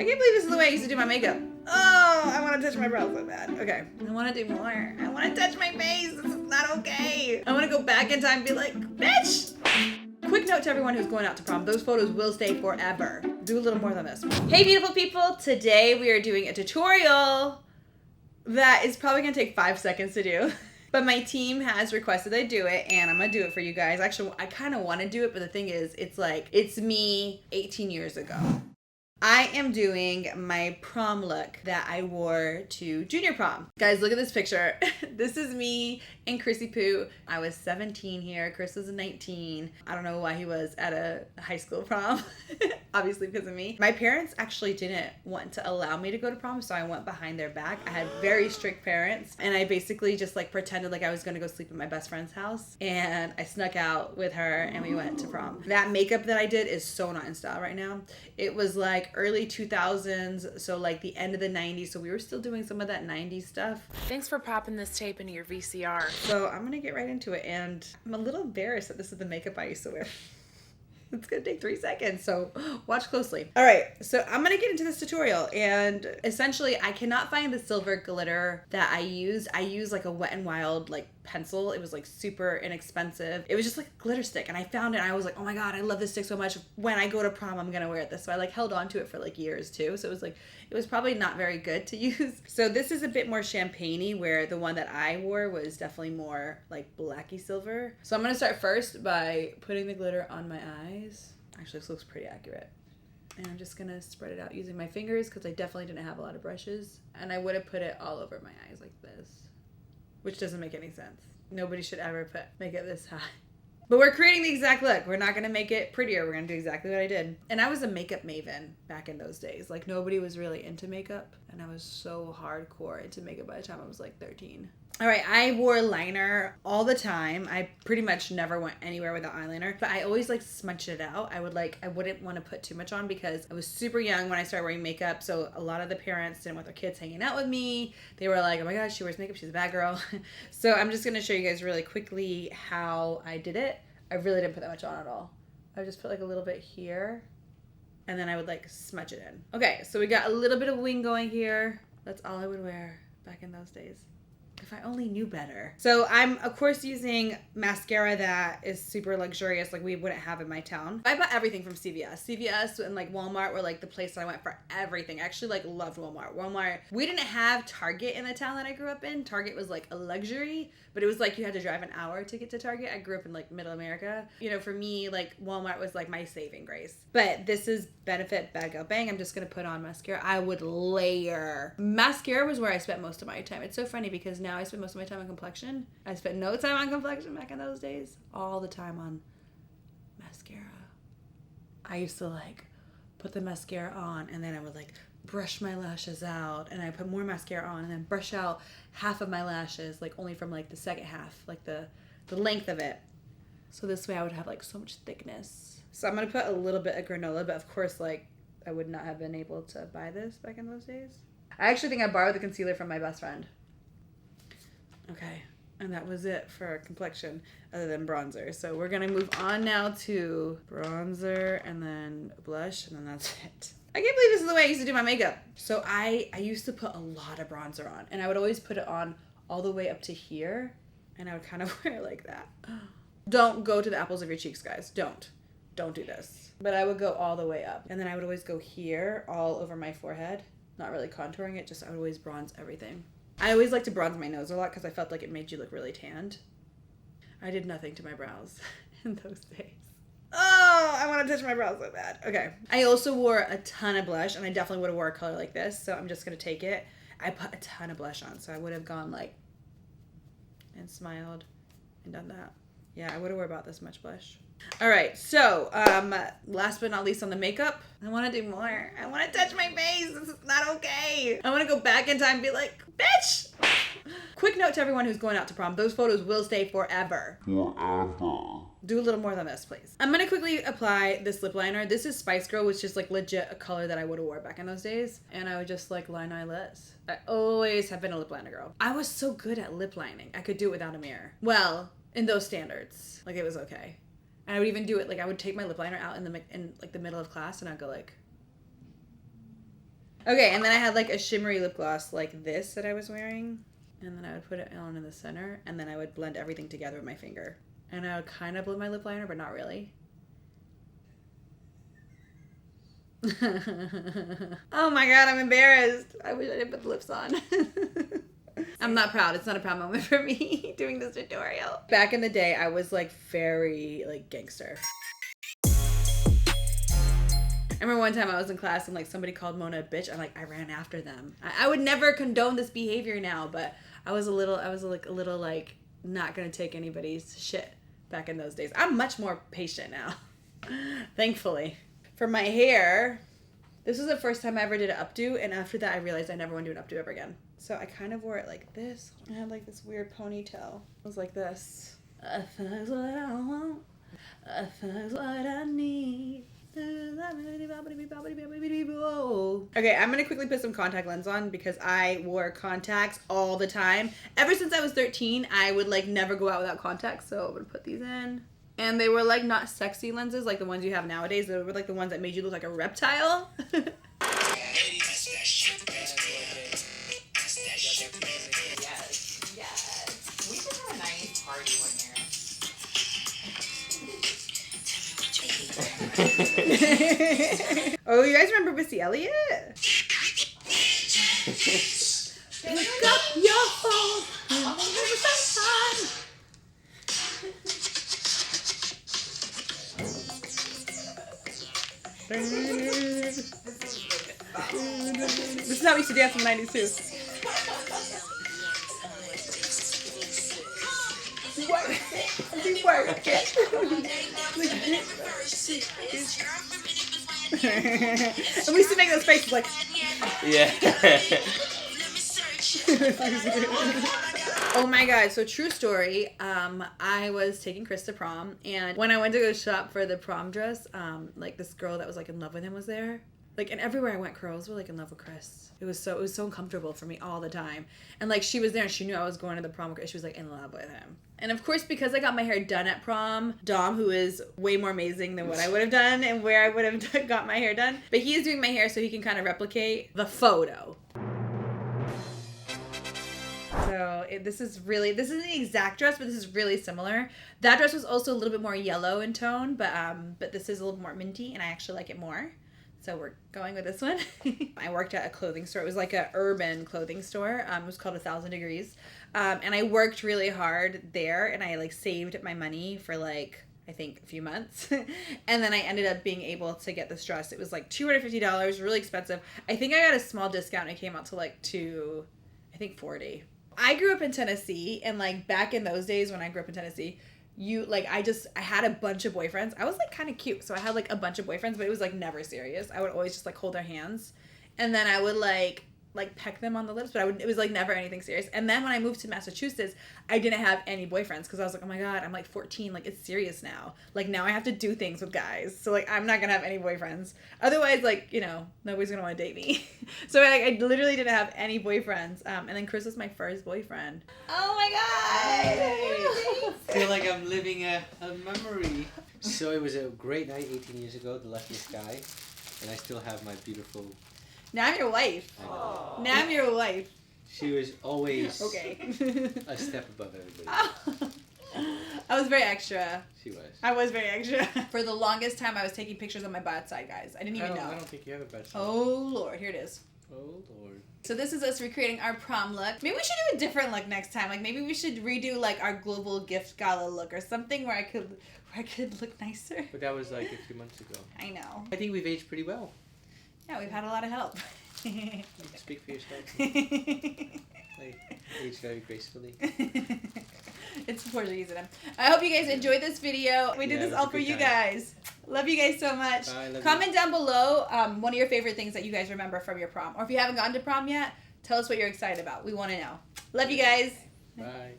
I can't believe this is the way I used to do my makeup. Oh, I want to touch my brows so bad. Okay, I want to do more. I want to touch my face. This is not okay. I want to go back in time and be like, bitch! Quick note to everyone who's going out to prom. Those photos will stay forever. Do a little more than this. Hey, beautiful people. Today we are doing a tutorial that is probably going to take 5 seconds to do. But my team has requested I do it, and I'm gonna do it for you guys. Actually, I kind of want to do it, but the thing is, it's me 18 years ago. I am doing my prom look that I wore to junior prom. Guys, look at this picture. This is me and Chrissy Poo. I was 17 here. Chris was 19. I don't know why he was at a high school prom. Obviously because of me. My parents actually didn't want to allow me to go to prom, so I went behind their back. I had very strict parents, and I basically just like pretended like I was gonna go sleep at my best friend's house, and I snuck out with her and we went to prom. That makeup that I did is so not in style right now. It was like early 2000s, so like the end of the 90s, so we were still doing some of that 90s stuff. Thanks for popping this tape into your VCR. So I'm gonna get right into it, and I'm a little embarrassed that this is the makeup I used to wear. It's gonna take 3 seconds, so watch closely. All right, so I'm gonna get into this tutorial, and essentially I cannot find the silver glitter that I used. I used like a Wet n Wild like pencil. It was like super inexpensive. It was just like a glitter stick, and I found it and I was like, oh my god, I love this stick so much. When I go to prom, I'm gonna wear this. So I like held on to it for like years too. So it was probably not very good to use. So this is a bit more champagne-y, where the one that I wore was definitely more like blacky silver. So I'm gonna start first by putting the glitter on my eyes. Actually, this looks pretty accurate. And I'm just gonna spread it out using my fingers because I definitely didn't have a lot of brushes. And I would have put it all over my eyes like this, which doesn't make any sense. Nobody should ever put makeup this high. But we're creating the exact look. We're not gonna make it prettier. We're gonna do exactly what I did. And I was a makeup maven back in those days. Like nobody was really into makeup, and I was so hardcore into makeup by the time I was like 13. All right, I wore liner all the time. I pretty much never went anywhere without eyeliner, but I always like smudged it out. I wouldn't want to put too much on because I was super young when I started wearing makeup. So a lot of the parents didn't want their kids hanging out with me. They were like, oh my gosh, she wears makeup, she's a bad girl. So I'm just gonna show you guys really quickly how I did it. I really didn't put that much on at all. I just put like a little bit here, and then I would like smudge it in. Okay, so we got a little bit of wing going here. That's all I would wear back in those days. If I only knew better. So I'm, of course, using mascara that is super luxurious, like we wouldn't have in my town. I bought everything from CVS. CVS and like Walmart were like the place that I went for everything. I actually like loved Walmart. We didn't have Target in the town that I grew up in. Target was like a luxury, but it was like you had to drive an hour to get to Target. I grew up in like middle America. You know, for me, like Walmart was like my saving grace. But this is Benefit Bang Out Bang. I'm just gonna put on mascara. I would layer. Mascara was where I spent most of my time. It's so funny because now I spend most of my time on complexion. I spent no time on complexion back in those days. All the time on mascara. I used to like put the mascara on, and then I would like brush my lashes out, and I put more mascara on, and then brush out half of my lashes, like only from like the second half, like the length of it. So this way I would have like so much thickness. So I'm gonna put a little bit of granola, but of course like I would not have been able to buy this back in those days. I actually think I borrowed the concealer from my best friend. Okay, and that was it for complexion other than bronzer. So we're gonna move on now to bronzer and then blush, and then that's it. I can't believe this is the way I used to do my makeup. So I used to put a lot of bronzer on, and I would always put it on all the way up to here, and I would kind of wear it like that. Don't go to the apples of your cheeks, guys. Don't do this. But I would go all the way up, and then I would always go here all over my forehead, not really contouring it, just I would always bronze everything. I always like to bronze my nose a lot because I felt like it made you look really tanned. I did nothing to my brows in those days. Oh, I want to touch my brows so bad. Okay. I also wore a ton of blush, and I definitely would have wore a color like this, so I'm just going to take it. I put a ton of blush on, so I would have gone like, and smiled, and done that. Yeah, I would have wore about this much blush. All right, so last but not least on the makeup, I want to do more. I want to touch my face. This is not okay. I want to go back in time and be like, bitch! Quick note to everyone who's going out to prom. Those photos will stay forever. Forever. Do a little more than this, please. I'm going to quickly apply this lip liner. This is Spice Girl, which is like legit a color that I would have wore back in those days. And I would just like line eyelids. I always have been a lip liner girl. I was so good at lip lining. I could do it without a mirror. Well, in those standards. Like it was okay. And I would even do it, like I would take my lip liner out in like the middle of class, and I'd go like, Okay, and then I had like a shimmery lip gloss like this that I was wearing. And then I would put it on in the center. And then I would blend everything together with my finger. And I would kind of blend my lip liner, but not really. Oh my god, I'm embarrassed. I wish I didn't put the lips on. I'm not proud. It's not a proud moment for me doing this tutorial. Back in the day, I was like very like gangster. I remember one time I was in class and like somebody called Mona a bitch and like I ran after them. I would never condone this behavior now, but I was a little like not gonna take anybody's shit back in those days. I'm much more patient now, thankfully. For my hair, this was the first time I ever did an updo, and after that I realized I never want to do an updo ever again. So I kind of wore it like this. I had like this weird ponytail. It was like this. A thug's what I want. A thug's what I need. Okay, I'm gonna quickly put some contact lens on because I wore contacts all the time. Ever since I was 13, I would like never go out without contacts, so I'm gonna put these in. And they were like not sexy lenses like the ones you have nowadays. They were like the ones that made you look like a reptile. Yes. We should have a nice party one year. Oh, you guys remember Missy Elliott? Pick up your phone. This is how we used to dance in the 90s too. And we used to make those faces like, yeah. oh my god, so true story. I was taking Chris to prom, and when I went to go shop for the prom dress, like this girl that was like in love with him was there. Like, and everywhere I went, girls were like in love with Chris. It was so uncomfortable for me all the time. And like she was there and she knew I was going to the prom. She was like in love with him. And of course, because I got my hair done at prom, Dom, who is way more amazing than what I would have done and where I would have got my hair done, but he is doing my hair so he can kind of replicate the photo. So this isn't the exact dress, but this is really similar. That dress was also a little bit more yellow in tone, but this is a little more minty, and I actually like it more. So we're going with this one. I worked at a clothing store. It was like an urban clothing store. It was called 1,000 Degrees. And I worked really hard there, and I like saved my money for like, I think a few months. And then I ended up being able to get this dress. It was like $250, really expensive. I think I got a small discount. It came out to like $40. I grew up in Tennessee, and like back in those days when I grew up in Tennessee, I had a bunch of boyfriends. I was like kind of cute, so I had like a bunch of boyfriends, but it was like never serious. I would always just like hold their hands, and then I would like peck them on the lips, but it was like never anything serious. And then when I moved to Massachusetts, I didn't have any boyfriends because I was like, oh my god, I'm like 14, like it's serious now. Like now I have to do things with guys, so like I'm not gonna have any boyfriends. Otherwise, like, you know, nobody's gonna want to date me. So I literally didn't have any boyfriends. And then Chris was my first boyfriend. Oh my god! I feel like I'm living a memory. So it was a great night 18 years ago, the luckiest guy, and I still have my beautiful. Now I'm your wife. Now I'm your wife. She was always okay. a step above everybody. I was very extra. She was. I was very extra. For the longest time, I was taking pictures of my bad side, guys. I didn't even know. I don't think you have a bad side. Oh, Lord. Here it is. Oh, Lord. So this is us recreating our prom look. Maybe we should do a different look next time. Like, maybe we should redo, like, our global gift gala look or something where I could look nicer. But that was, like, a few months ago. I know. I think we've aged pretty well. Yeah, we've had a lot of help. You can speak for yourself. Like, age very gracefully. It's Portuguese in him. I hope you guys enjoyed this video. We did this all for you guys. Love you guys so much. Comment down below one of your favorite things that you guys remember from your prom. Or if you haven't gone to prom yet, tell us what you're excited about. We want to know. Love you guys. Bye.